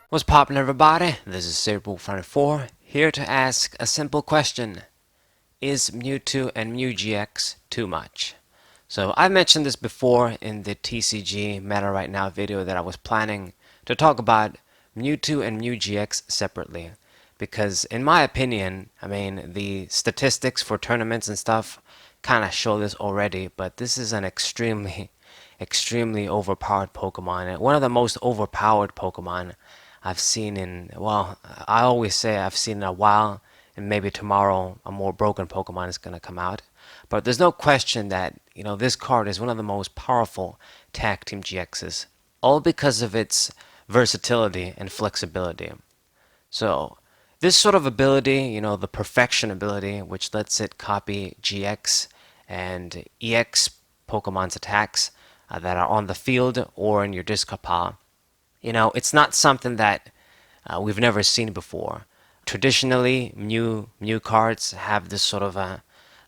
What's poppin', everybody? This is Cerebral24 here to ask a simple question. Is Mewtwo and Mew GX too much? So I've mentioned this before in the TCG Meta Right Now video that I was planning to talk about Mewtwo and Mew GX separately. Because in my opinion, the statistics for tournaments and stuff kind of show this already, but this is an extremely overpowered Pokemon. One of the most overpowered Pokemon I've seen I always say I've seen in a while, and maybe tomorrow a more broken Pokemon is going to come out. But there's no question that, this card is one of the most powerful Tag Team GXs, all because of its versatility and flexibility. So, this sort of ability, the perfection ability, which lets it copy GX and EX Pokemon's attacks that are on the field or in your discard pile, it's not something that we've never seen before. Traditionally, Mew cards have this sort of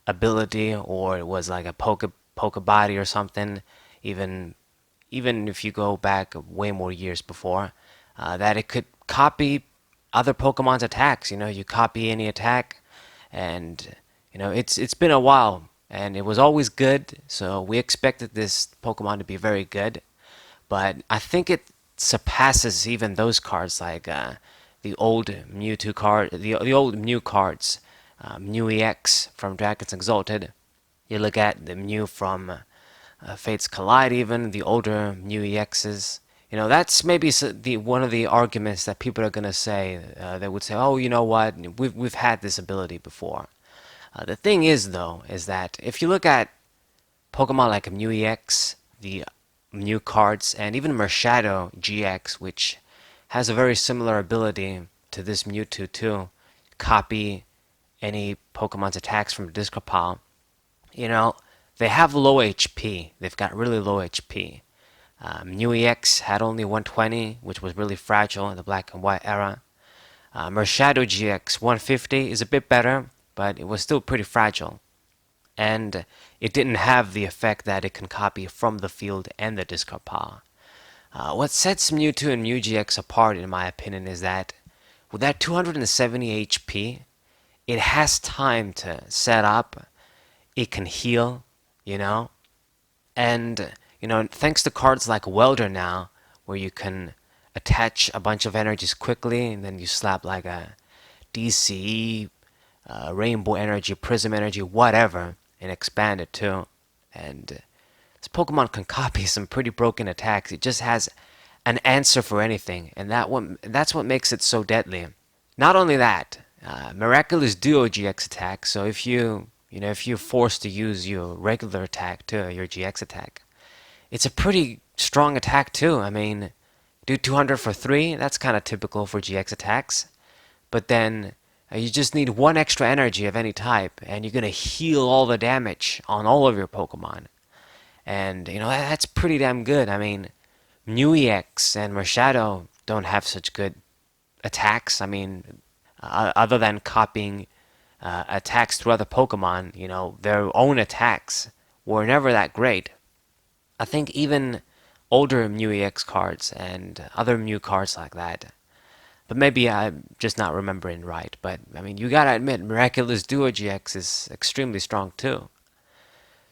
ability, or it was like a poke body or something. Even even if you go back way more years before, that it could copy other Pokemon's attacks. You copy any attack, and it's been a while, and it was always good. So we expected this Pokemon to be very good, but I think it surpasses even those cards like the old Mewtwo card, the old Mew cards, Mew EX from Dragons Exalted. You look at the Mew from Fates Collide, even the older Mew EXs. That's maybe the one of the arguments that people are gonna say. They would say, "Oh, you know what? We've had this ability before." The thing is, though, is that if you look at Pokemon like Mew EX, the Mew cards, and even Mershadow GX, which has a very similar ability to this Mewtwo too, copy any Pokemon's attacks from a discard pile. You know, they have low HP. They've got really low HP. Mew EX had only 120, which was really fragile in the black and white era. Mershadow GX 150 is a bit better, but it was still pretty fragile. And it didn't have the effect that it can copy from the field and the discard pile. What sets Mewtwo and Mew GX apart, in my opinion, is that with that 270 HP, it has time to set up, it can heal, you know, and thanks to cards like Welder now, where you can attach a bunch of energies quickly, and then you slap like a DCE, Rainbow Energy, Prism Energy, whatever, and expand it too. And this Pokemon can copy some pretty broken attacks. It just has an answer for anything, and that's what makes it so deadly. Not only that, Miraculous Duo GX attack. So if you're forced to use your regular attack to your GX attack, it's a pretty strong attack too. Do 200 for 3, that's kind of typical for GX attacks. But then you just need one extra energy of any type, and you're going to heal all the damage on all of your Pokemon. And, that's pretty damn good. Mew EX and Mershadow don't have such good attacks. Other than copying attacks through other Pokemon, their own attacks were never that great. I think even older Mew EX cards and other Mew cards like that, but maybe I'm just not remembering right. But you gotta admit, Miraculous Duo GX is extremely strong too.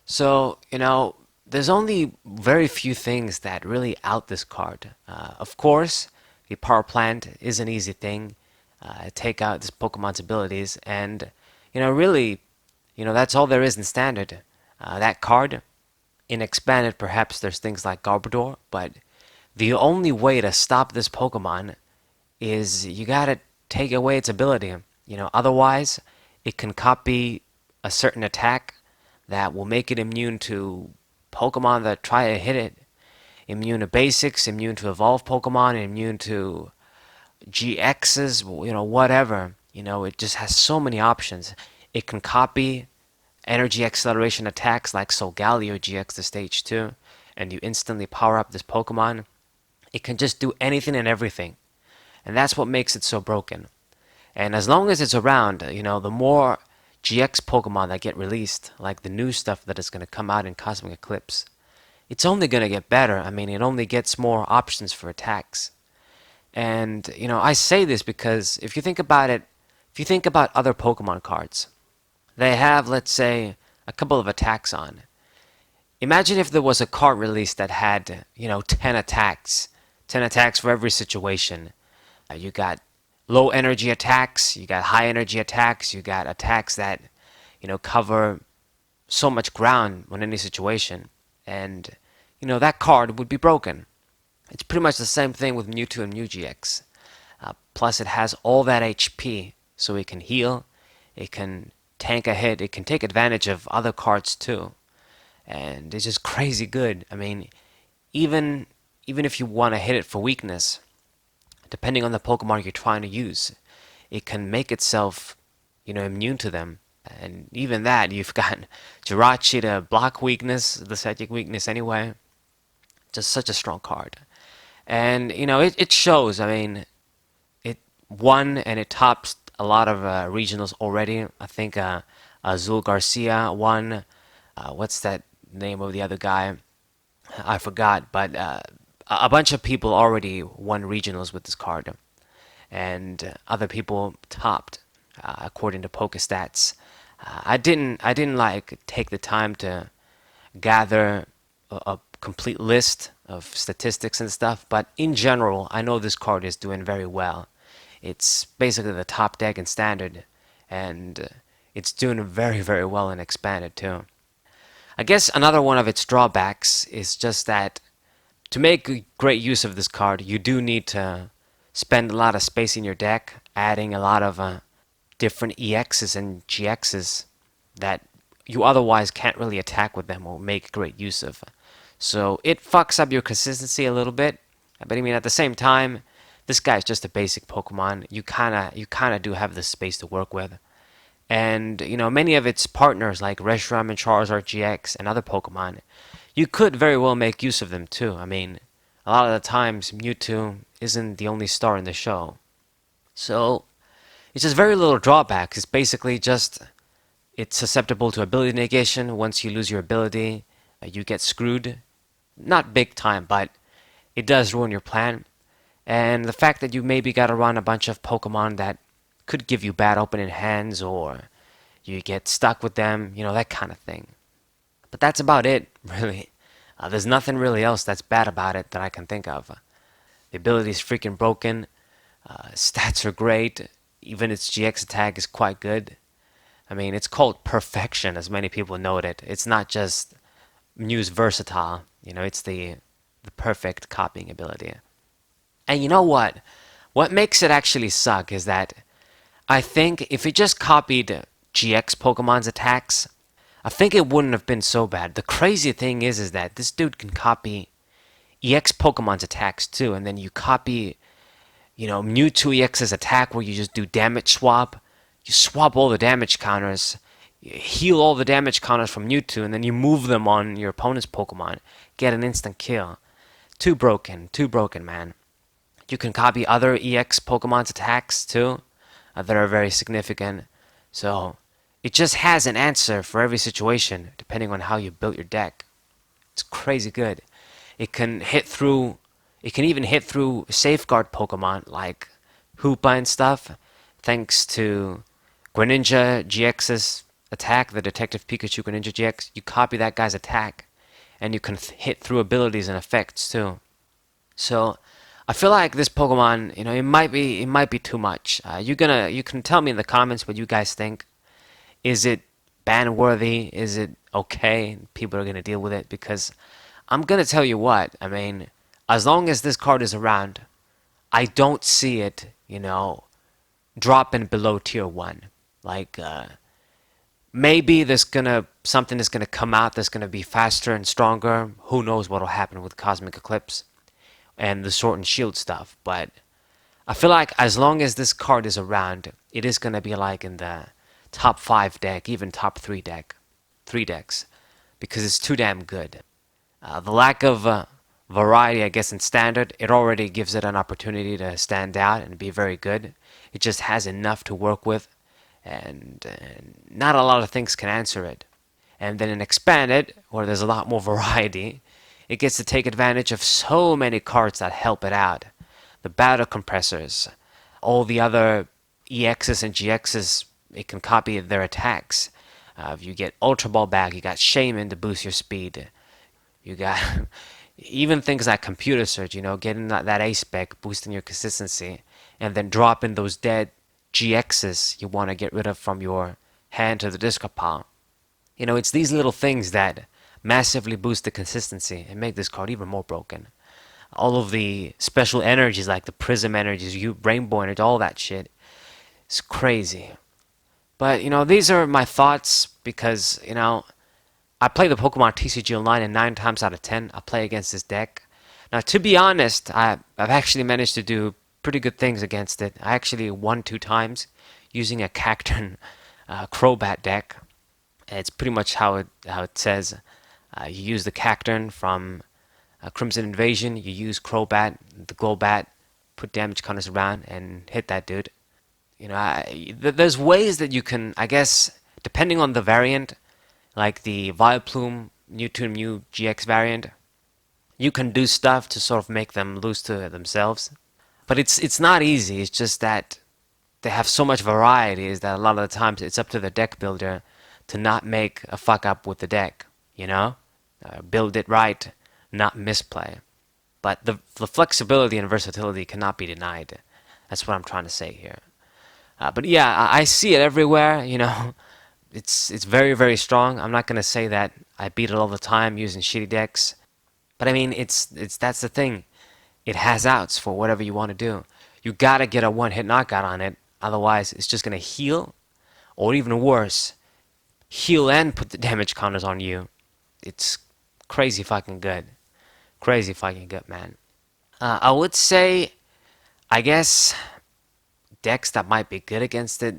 So there's only very few things that really out this card. Of course, the power plant is an easy thing. Take out this Pokemon's abilities, and really, that's all there is in standard. That card. In expanded, perhaps there's things like Garbodor, but the only way to stop this Pokemon is you gotta take away its ability. Otherwise, it can copy a certain attack that will make it immune to Pokemon that try to hit it. Immune to basics, immune to evolved Pokemon, immune to GXs, whatever. It just has so many options. It can copy energy acceleration attacks like Solgaleo GX to stage 2, and you instantly power up this Pokemon. It can just do anything and everything. And that's what makes it so broken. And as long as it's around, the more GX Pokemon that get released, like the new stuff that is going to come out in Cosmic Eclipse, it's only going to get better. It only gets more options for attacks. And, I say this because if you think about it, if you think about other Pokemon cards, they have, let's say, a couple of attacks on. Imagine if there was a card release that had, 10 attacks. 10 attacks for every situation. You got low energy attacks, you got high energy attacks, you got attacks that, cover so much ground on any situation. And, that card would be broken. It's pretty much the same thing with Mewtwo and Mew-GX. Plus, it has all that HP, so it can heal, it can tank a hit, it can take advantage of other cards too. And it's just crazy good. I mean, even if you want to hit it for weakness, depending on the Pokemon you're trying to use, it can make itself, immune to them. And even that, you've got Jirachi to block weakness, the psychic weakness anyway. Just such a strong card. And, it shows. I mean, it won and it tops a lot of regionals already. I think Azul Garcia won. What's that name of the other guy? I forgot, but a bunch of people already won regionals with this card, and other people topped according to PokeStats. I didn't like take the time to gather a complete list of statistics and stuff, but in general, I know this card is doing very well. It's basically the top deck in standard, and it's doing very, very well in expanded too. I guess another one of its drawbacks is just that to make great use of this card, you do need to spend a lot of space in your deck, adding a lot of different EXs and GXs that you otherwise can't really attack with them or make great use of. So it fucks up your consistency a little bit. But I mean, at the same time, this guy's just a basic Pokemon. You kinda do have the space to work with. And, many of its partners like Reshiram and Charizard GX and other Pokemon, you could very well make use of them too. I mean, a lot of the times Mewtwo isn't the only star in the show. So, it's just very little drawbacks. It's basically just it's susceptible to ability negation. Once you lose your ability, you get screwed. Not big time, but it does ruin your plan. And the fact that you maybe got to run a bunch of Pokemon that could give you bad opening hands or you get stuck with them, that kind of thing. But that's about it, really. There's nothing really else that's bad about it that I can think of. The ability is freaking broken. Stats are great. Even its GX attack is quite good. I mean, it's called perfection, as many people note it. It's not just Mew's versatile. It's the perfect copying ability. And you know what? What makes it actually suck is that I think if it just copied GX Pokemon's attacks, I think it wouldn't have been so bad. The crazy thing is that this dude can copy EX Pokemon's attacks too, and then you copy, Mewtwo EX's attack where you just do damage swap. You swap all the damage counters, you heal all the damage counters from Mewtwo, and then you move them on your opponent's Pokemon. Get an instant kill. Too broken, man. You can copy other EX Pokemon's attacks too, that are very significant. So it just has an answer for every situation, depending on how you built your deck. It's crazy good. It can even hit through safeguard Pokemon like Hoopa and stuff, thanks to Greninja GX's attack, the Detective Pikachu Greninja GX. You copy that guy's attack, and you can hit through abilities and effects too. So I feel like this Pokemon, it might be too much. You can tell me in the comments what you guys think. Is it ban worthy? Is it okay? People are gonna deal with it because I'm gonna tell you what. I mean, as long as this card is around, I don't see it, dropping below tier 1. Like, maybe something is gonna come out that's gonna be faster and stronger. Who knows what'll happen with Cosmic Eclipse and the Sword and Shield stuff. But I feel like as long as this card is around, it is gonna be like in the top 5 deck, even top 3 decks, because it's too damn good. The lack of variety, I guess, in standard, it already gives it an opportunity to stand out and be very good. It just has enough to work with, and not a lot of things can answer it. And then in expanded, where there's a lot more variety, it gets to take advantage of so many cards that help it out. the battle compressors, all the other EXs and GXs, it can copy their attacks. If you get Ultra Ball back, you got Shaman to boost your speed. You got even things like computer search, getting that A spec, boosting your consistency, and then dropping those dead GXs you want to get rid of from your hand to the discard pile. It's these little things that massively boost the consistency and make this card even more broken. All of the special energies like the Prism energies, Rainbow energy, all that shit. It's crazy. But, these are my thoughts because, I play the Pokemon TCG Online and 9 times out of 10 I play against this deck. Now, to be honest, I've actually managed to do pretty good things against it. I actually won 2 times using a Cacturn Crobat deck. It's pretty much how it says. You use the Cacturn from Crimson Invasion, you use Crobat, the Golbat, put damage counters around and hit that dude. There's ways that you can, I guess, depending on the variant, like the Vileplume Mewtwo and Mew GX variant, you can do stuff to sort of make them lose to themselves. But it's not easy. It's just that they have so much variety is that a lot of the times it's up to the deck builder to not make a fuck up with the deck, build it right, not misplay. But the flexibility and versatility cannot be denied. That's what I'm trying to say here. But yeah, I see it everywhere, It's very, very strong. I'm not going to say that I beat it all the time using shitty decks. But I mean, that's the thing. It has outs for whatever you want to do. You got to get a one-hit knockout on it. Otherwise, it's just going to heal. Or even worse, heal and put the damage counters on you. It's crazy fucking good. Crazy fucking good, man. I would say, I guess, decks that might be good against it,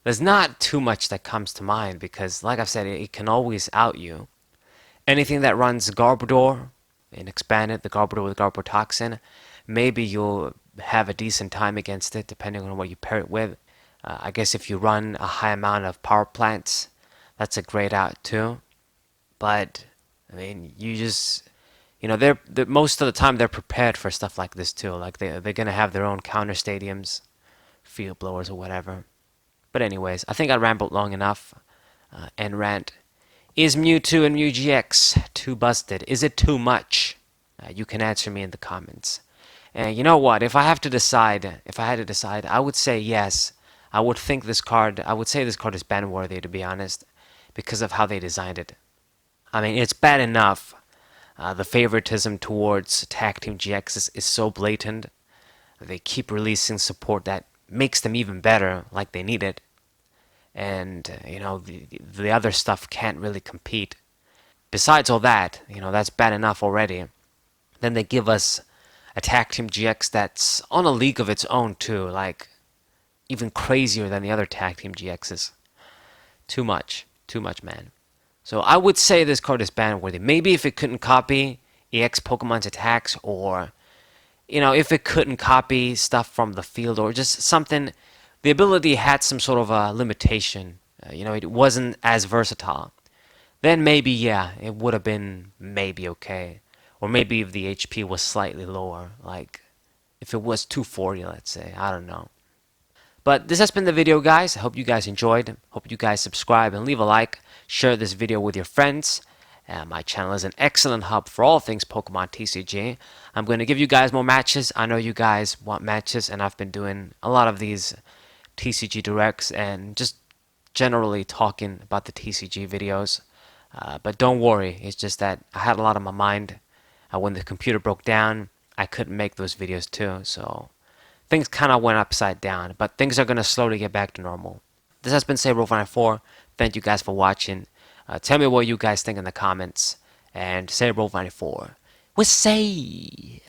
there's not too much that comes to mind because, like I've said, it can always out you. Anything that runs Garbodor and expand it, the Garbodor with Garbotoxin, maybe you'll have a decent time against it depending on what you pair it with. I guess if you run a high amount of power plants, that's a great out too. But, I mean, you just, they're most of the time they're prepared for stuff like this too. Like they're going to have their own counter stadiums, field blowers or whatever. But anyways, I think I rambled long enough. End rant. Is Mewtwo and Mew GX too busted? Is it too much? You can answer me in the comments. And you know what? If I had to decide, I would say yes. I would say this card is ban worthy, to be honest, because of how they designed it. I mean, it's bad enough. The favoritism towards Tag Team GX is so blatant. They keep releasing support that makes them even better, like they need it. And, the other stuff can't really compete. Besides all that, that's bad enough already. Then they give us a Tag Team GX that's on a league of its own, too. Like, even crazier than the other Tag Team GXs. Too much, man. So I would say this card is ban worthy. Maybe if it couldn't copy EX Pokemon's attacks, or, if it couldn't copy stuff from the field, or just something. The ability had some sort of a limitation. It wasn't as versatile. Then maybe, yeah, it would have been maybe okay. Or maybe if the HP was slightly lower. Like, if it was 240, let's say. I don't know. But this has been the video, guys. I hope you guys enjoyed. Hope you guys subscribe and leave a like. Share this video with your friends. My channel is an excellent hub for all things Pokemon TCG. I'm going to give you guys more matches. I know you guys want matches, and I've been doing a lot of these TCG Directs and just generally talking about the TCG videos. But don't worry, it's just that I had a lot on my mind. When the computer broke down, I couldn't make those videos too, so things kind of went upside down. But things are going to slowly get back to normal. This has been Saberwolf94. Thank you guys for watching. Tell me what you guys think in the comments. And Saberwolf94. We say...